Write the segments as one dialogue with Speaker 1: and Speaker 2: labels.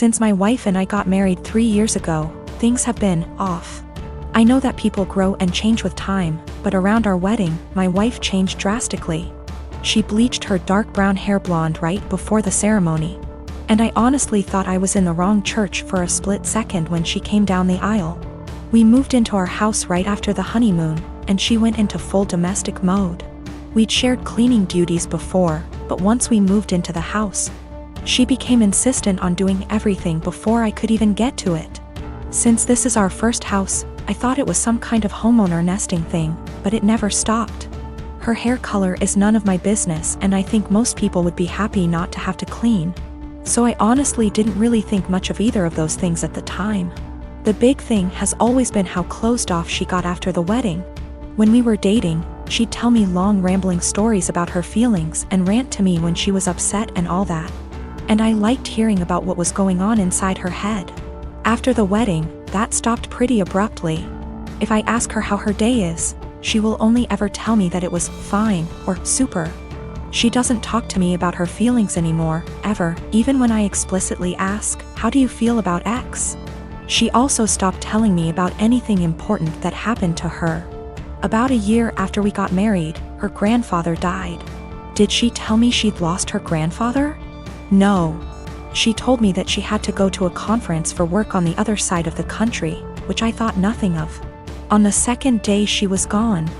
Speaker 1: Since my wife and I got married 3 years ago, things have been off. I know that people grow and change with time, but around our wedding, my wife changed drastically. She bleached her dark brown hair blonde right before the ceremony. And I honestly thought I was in the wrong church for a split second when she came down the aisle. We moved into our house right after the honeymoon, and she went into full domestic mode. We'd shared cleaning duties before, but once we moved into the house, she became insistent on doing everything before I could even get to it. Since this is our first house, I thought it was some kind of homeowner nesting thing, but it never stopped. Her hair color is none of my business, and I think most people would be happy not to have to clean. So I honestly didn't really think much of either of those things at the time. The big thing has always been how closed off she got after the wedding. When we were dating, she'd tell me long rambling stories about her feelings and rant to me when she was upset and all that. And I liked hearing about what was going on inside her head. After the wedding, that stopped pretty abruptly. If I ask her how her day is, she will only ever tell me that it was fine or super. She doesn't talk to me about her feelings anymore, ever, even when I explicitly ask, "How do you feel about X?" She also stopped telling me about anything important that happened to her. About a year after we got married, her grandfather died. Did she tell me she'd lost her grandfather? No. She told me that she had to go to a conference for work on the other side of the country, which I thought nothing of. On the second day she was gone.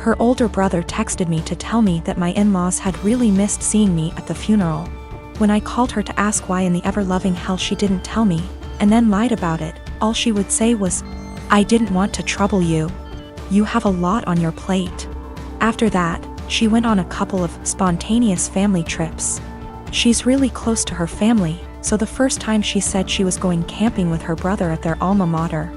Speaker 1: Her older brother texted me to tell me that my in-laws had really missed seeing me at the funeral. When I called her to ask why in the ever-loving hell she didn't tell me, and then lied about it, all she would say was, "I didn't want to trouble you. You have a lot on your plate." After that, she went on a couple of spontaneous family trips. She's really close to her family, so the first time she said she was going camping with her brother at their alma mater.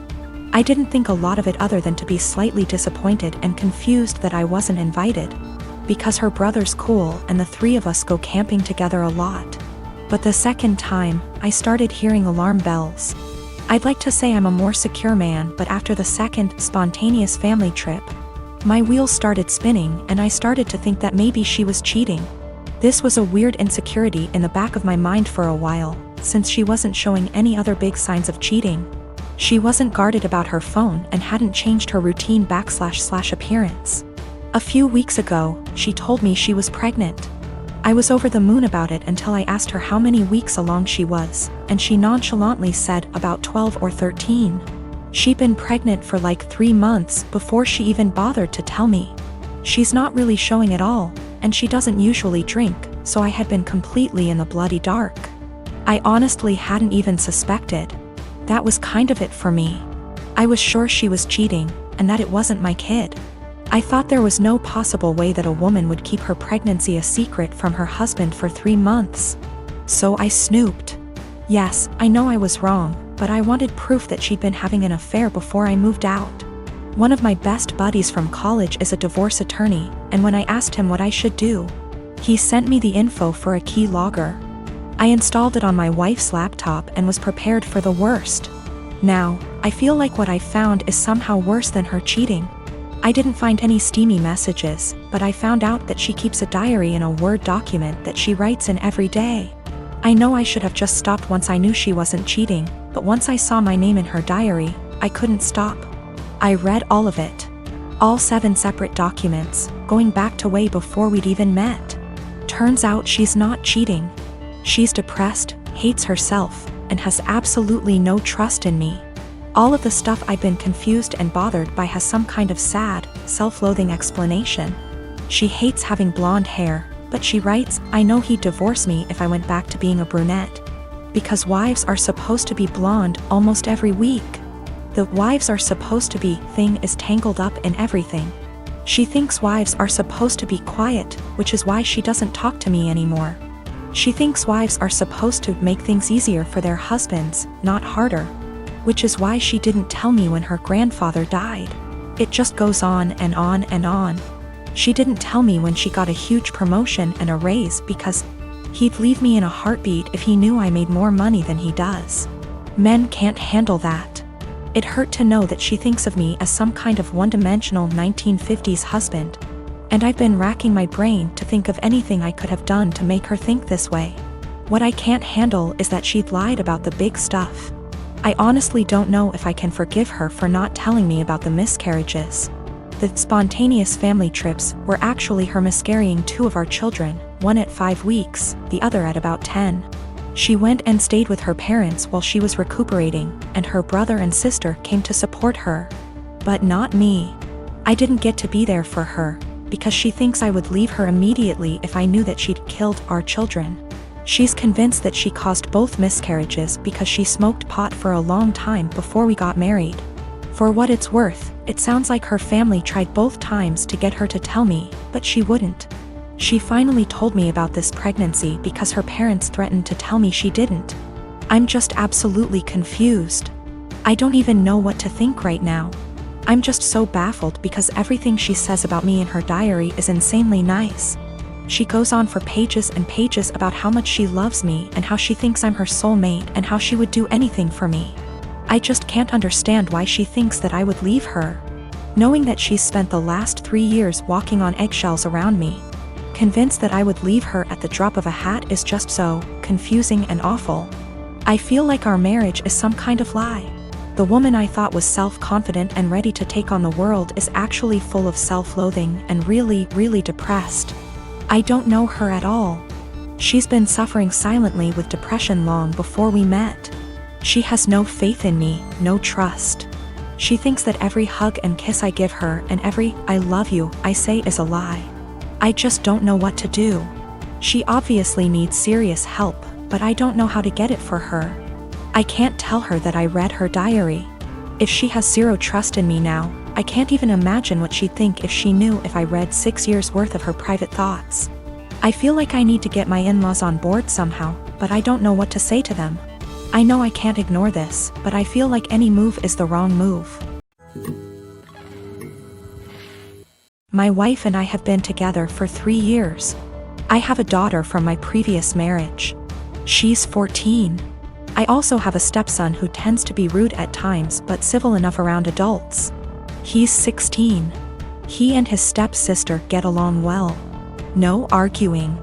Speaker 1: I didn't think a lot of it other than to be slightly disappointed and confused that I wasn't invited, because her brother's cool and the three of us go camping together a lot. But the second time, I started hearing alarm bells. I'd like to say I'm a more secure man, but after the second spontaneous family trip, my wheels started spinning and I started to think that maybe she was cheating. This was a weird insecurity in the back of my mind for a while, since she wasn't showing any other big signs of cheating. She wasn't guarded about her phone and hadn't changed her routine / appearance. A few weeks ago, she told me she was pregnant. I was over the moon about it until I asked her how many weeks along she was, and she nonchalantly said about 12 or 13. She'd been pregnant for like 3 months before she even bothered to tell me. She's not really showing at all, and she doesn't usually drink, so I had been completely in the bloody dark. I honestly hadn't even suspected. That was kind of it for me. I was sure she was cheating, and that it wasn't my kid. I thought there was no possible way that a woman would keep her pregnancy a secret from her husband for 3 months. So I snooped. Yes, I know I was wrong, but I wanted proof that she'd been having an affair before I moved out. One of my best buddies from college is a divorce attorney, and when I asked him what I should do, he sent me the info for a key logger. I installed it on my wife's laptop and was prepared for the worst. Now, I feel like what I found is somehow worse than her cheating. I didn't find any steamy messages, but I found out that she keeps a diary in a Word document that she writes in every day. I know I should have just stopped once I knew she wasn't cheating, but once I saw my name in her diary, I couldn't stop. I read all of it. All 7 separate documents, going back to way before we'd even met. Turns out she's not cheating. She's depressed, hates herself, and has absolutely no trust in me. All of the stuff I've been confused and bothered by has some kind of sad, self-loathing explanation. She hates having blonde hair, but she writes, "I know he'd divorce me if I went back to being a brunette. Because wives are supposed to be blonde almost every week." The "wives are supposed to be" thing is tangled up in everything. She thinks wives are supposed to be quiet, which is why she doesn't talk to me anymore. She thinks wives are supposed to make things easier for their husbands, not harder. Which is why she didn't tell me when her grandfather died. It just goes on and on and on. She didn't tell me when she got a huge promotion and a raise because he'd leave me in a heartbeat if he knew I made more money than he does. Men can't handle that. It hurt to know that she thinks of me as some kind of one-dimensional 1950s husband, and I've been racking my brain to think of anything I could have done to make her think this way. What I can't handle is that she'd lied about the big stuff. I honestly don't know if I can forgive her for not telling me about the miscarriages. The spontaneous family trips were actually her miscarrying 2 of our children, one at 5 weeks, the other at about 10. She went and stayed with her parents while she was recuperating, and her brother and sister came to support her. But not me. I didn't get to be there for her, because she thinks I would leave her immediately if I knew that she'd killed our children. She's convinced that she caused both miscarriages because she smoked pot for a long time before we got married. For what it's worth, it sounds like her family tried both times to get her to tell me, but she wouldn't. She finally told me about this pregnancy because her parents threatened to tell me she didn't. I'm just absolutely confused. I don't even know what to think right now. I'm just so baffled because everything she says about me in her diary is insanely nice. She goes on for pages and pages about how much she loves me and how she thinks I'm her soulmate and how she would do anything for me. I just can't understand why she thinks that I would leave her. Knowing that she's spent the last 3 years walking on eggshells around me, convinced that I would leave her at the drop of a hat is just so confusing and awful. I feel like our marriage is some kind of lie. The woman I thought was self-confident and ready to take on the world is actually full of self-loathing and really, really depressed. I don't know her at all. She's been suffering silently with depression long before we met. She has no faith in me, no trust. She thinks that every hug and kiss I give her and every "I love you" I say is a lie. I just don't know what to do. She obviously needs serious help, but I don't know how to get it for her. I can't tell her that I read her diary. If she has zero trust in me now, I can't even imagine what she'd think if she knew if I read 6 years worth of her private thoughts. I feel like I need to get my in-laws on board somehow, but I don't know what to say to them. I know I can't ignore this, but I feel like any move is the wrong move. My wife and I have been together for 3 years. I have a daughter from my previous marriage. She's 14. I also have a stepson who tends to be rude at times but civil enough around adults. He's 16. He and his stepsister get along well. No arguing.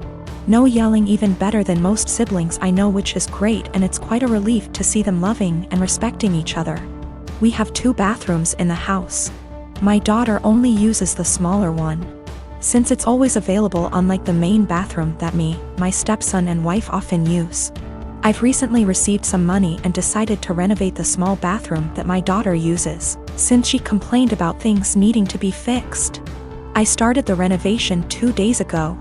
Speaker 1: No yelling, even better than most siblings I know, which is great, and it's quite a relief to see them loving and respecting each other. We have 2 bathrooms in the house. My daughter only uses the smaller one, since it's always available, unlike the main bathroom that me, my stepson and wife often use. I've recently received some money and decided to renovate the small bathroom that my daughter uses, since she complained about things needing to be fixed. I started the renovation 2 days ago,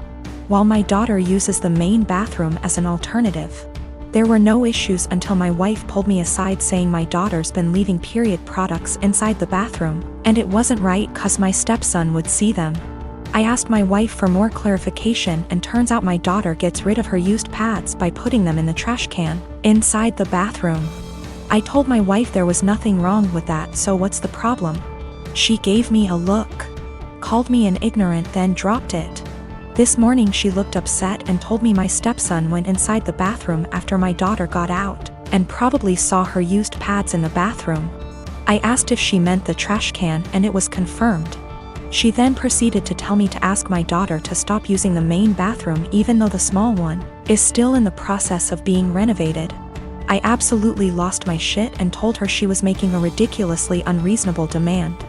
Speaker 1: while my daughter uses the main bathroom as an alternative. There were no issues until my wife pulled me aside saying my daughter's been leaving period products inside the bathroom, and it wasn't right 'cause my stepson would see them. I asked my wife for more clarification, and turns out my daughter gets rid of her used pads by putting them in the trash can inside the bathroom. I told my wife there was nothing wrong with that, so what's the problem? She gave me a look, called me an ignorant, then dropped it. This morning she looked upset and told me my stepson went inside the bathroom after my daughter got out, and probably saw her used pads in the bathroom. I asked if she meant the trash can, and it was confirmed. She then proceeded to tell me to ask my daughter to stop using the main bathroom even though the small one is still in the process of being renovated. I absolutely lost my shit and told her she was making a ridiculously unreasonable demand.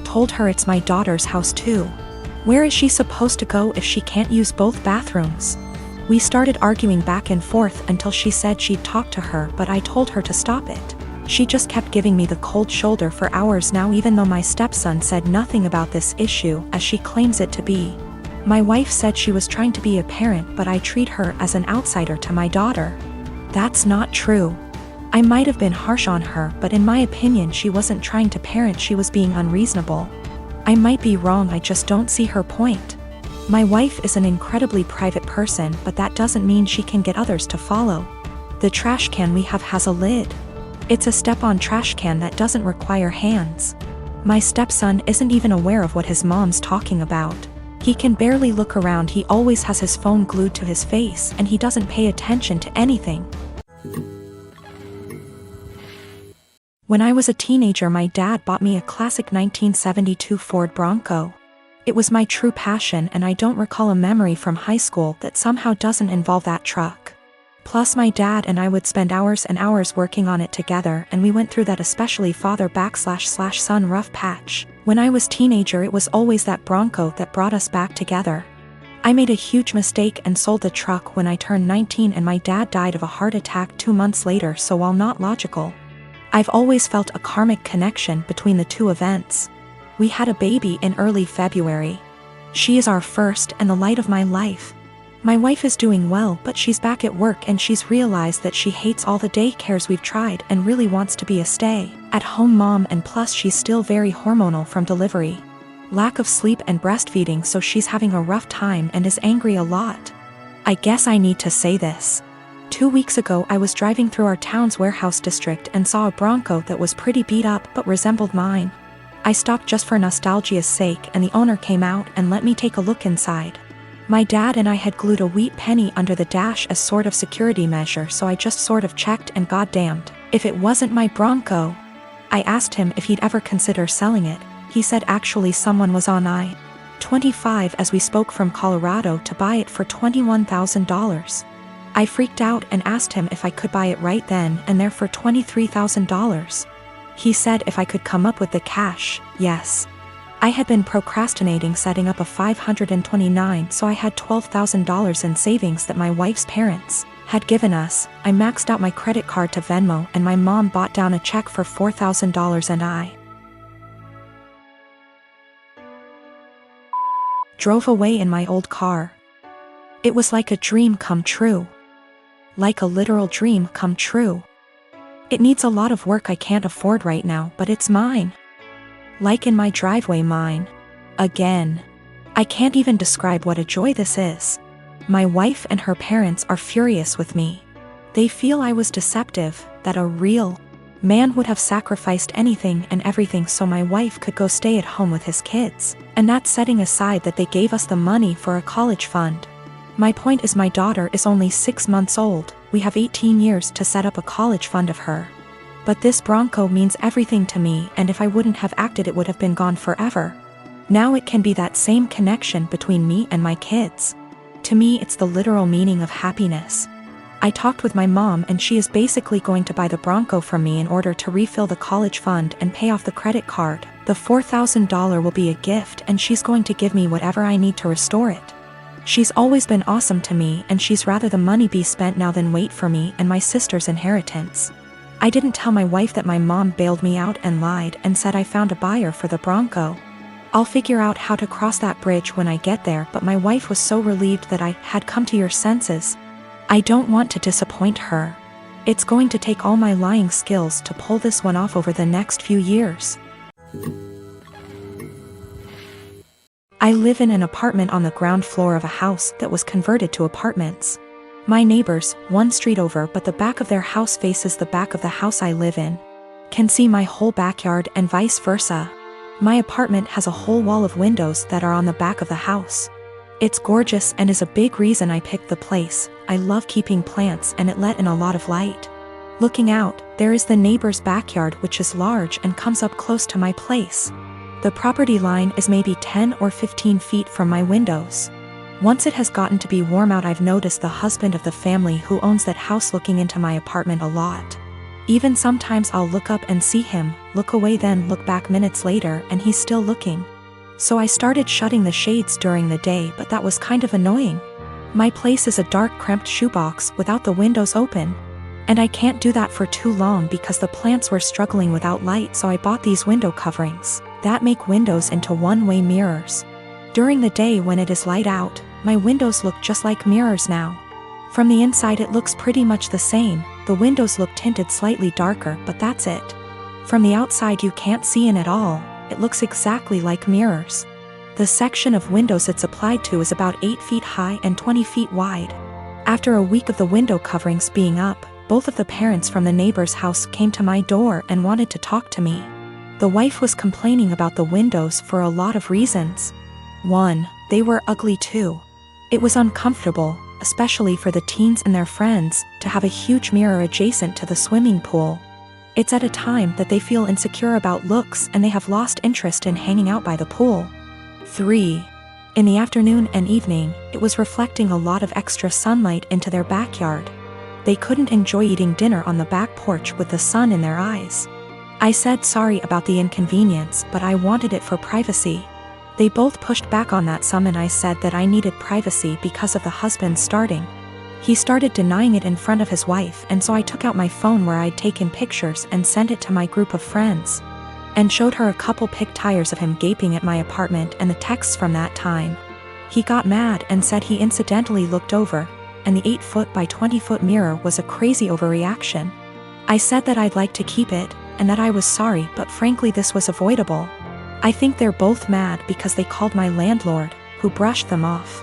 Speaker 1: Told her it's my daughter's house too. Where is she supposed to go if she can't use both bathrooms? We started arguing back and forth until she said she'd talk to her, but I told her to stop it. She just kept giving me the cold shoulder for hours now, even though my stepson said nothing about this issue as she claims it to be. My wife said she was trying to be a parent, but I treat her as an outsider to my daughter. That's not true. I might have been harsh on her, but in my opinion she wasn't trying to parent, she was being unreasonable. I might be wrong, I just don't see her point. My wife is an incredibly private person, but that doesn't mean she can get others to follow. The trash can we have has a lid. It's a step-on trash can that doesn't require hands. My stepson isn't even aware of what his mom's talking about. He can barely look around, he always has his phone glued to his face, and he doesn't pay attention to anything. When I was a teenager, my dad bought me a classic 1972 Ford Bronco. It was my true passion, and I don't recall a memory from high school that somehow doesn't involve that truck. Plus my dad and I would spend hours and hours working on it together, and we went through that especially father/son rough patch. When I was teenager, it was always that Bronco that brought us back together. I made a huge mistake and sold the truck when I turned 19, and my dad died of a heart attack 2 months later, so while not logical, I've always felt a karmic connection between the two events. We had a baby in early February. She is our first and the light of my life. My wife is doing well, but she's back at work and she's realized that she hates all the daycares we've tried and really wants to be a stay-at-home mom, and plus she's still very hormonal from delivery. Lack of sleep and breastfeeding, so she's having a rough time and is angry a lot. I guess I need to say this. 2 weeks ago I was driving through our town's warehouse district and saw a Bronco that was pretty beat up but resembled mine. I stopped just for nostalgia's sake, and the owner came out and let me take a look inside. My dad and I had glued a wheat penny under the dash as sort of security measure, so I just sort of checked, and goddamned if it wasn't my Bronco. I asked him if he'd ever consider selling it. He said actually someone was on I-25 as we spoke from Colorado to buy it for $21,000. I freaked out and asked him if I could buy it right then and there for $23,000. He said if I could come up with the cash, yes. I had been procrastinating setting up a 529, so I had $12,000 in savings that my wife's parents had given us. I maxed out my credit card to Venmo, and my mom bought down a check for $4,000, and I drove away in my old car. It was like a dream come true. Like a literal dream come true. It needs a lot of work I can't afford right now, but it's mine. Like in my driveway, mine. Again. I can't even describe what a joy this is. My wife and her parents are furious with me. They feel I was deceptive, that a real man would have sacrificed anything and everything so my wife could go stay at home with his kids, and that's setting aside that they gave us the money for a college fund. My point is, my daughter is only 6 months old. We have 18 years to set up a college fund of her. But this Bronco means everything to me, and if I wouldn't have acted it would have been gone forever. Now it can be that same connection between me and my kids. To me, it's the literal meaning of happiness. I talked with my mom, and she is basically going to buy the Bronco from me in order to refill the college fund and pay off the credit card. The $4,000 will be a gift, and she's going to give me whatever I need to restore it. She's always been awesome to me, and she's rather the money be spent now than wait for me and my sister's inheritance. I didn't tell my wife that my mom bailed me out and lied and said I found a buyer for the Bronco. I'll figure out how to cross that bridge when I get there, but my wife was so relieved that I had come to your senses. I don't want to disappoint her. It's going to take all my lying skills to pull this one off over the next few years. I live in an apartment on the ground floor of a house that was converted to apartments. My neighbors, one street over but the back of their house faces the back of the house I live in, can see my whole backyard and vice versa. My apartment has a whole wall of windows that are on the back of the house. It's gorgeous and is a big reason I picked the place. I love keeping plants and it let in a lot of light. Looking out, there is the neighbor's backyard, which is large and comes up close to my place. The property line is maybe 10 or 15 feet from my windows. Once it has gotten to be warm out, I've noticed the husband of the family who owns that house looking into my apartment a lot. Even sometimes I'll look up and see him, look away, then look back minutes later and he's still looking. So I started shutting the shades during the day, but that was kind of annoying. My place is a dark, cramped shoebox without the windows open. And I can't do that for too long because the plants were struggling without light, so I bought these window coverings that make windows into one-way mirrors. During the day when it is light out, my windows look just like mirrors now. From the inside it looks pretty much the same. The windows look tinted slightly darker, but that's it. From the outside you can't see in at all. It looks exactly like mirrors. The section of windows it's applied to is about 8 feet high and 20 feet wide. After a week of the window coverings being up, both of the parents from the neighbor's house came to my door and wanted to talk to me. The wife was complaining about the windows for a lot of reasons. 1, they were ugly too. It was uncomfortable, especially for the teens and their friends, to have a huge mirror adjacent to the swimming pool. It's at a time that they feel insecure about looks and they have lost interest in hanging out by the pool. 3, in the afternoon and evening, it was reflecting a lot of extra sunlight into their backyard. They couldn't enjoy eating dinner on the back porch with the sun in their eyes. I said sorry about the inconvenience, but I wanted it for privacy. They both pushed back on that some, and I said that I needed privacy because of the husband starting. He started denying it in front of his wife, and so I took out my phone where I'd taken pictures and sent it to my group of friends. And showed her a couple pic tires of him gaping at my apartment and the texts from that time. He got mad and said he incidentally looked over, and the 8-foot by 20-foot mirror was a crazy overreaction. I said that I'd like to keep it, and that I was sorry, but frankly this was avoidable. I think they're both mad because they called my landlord, who brushed them off.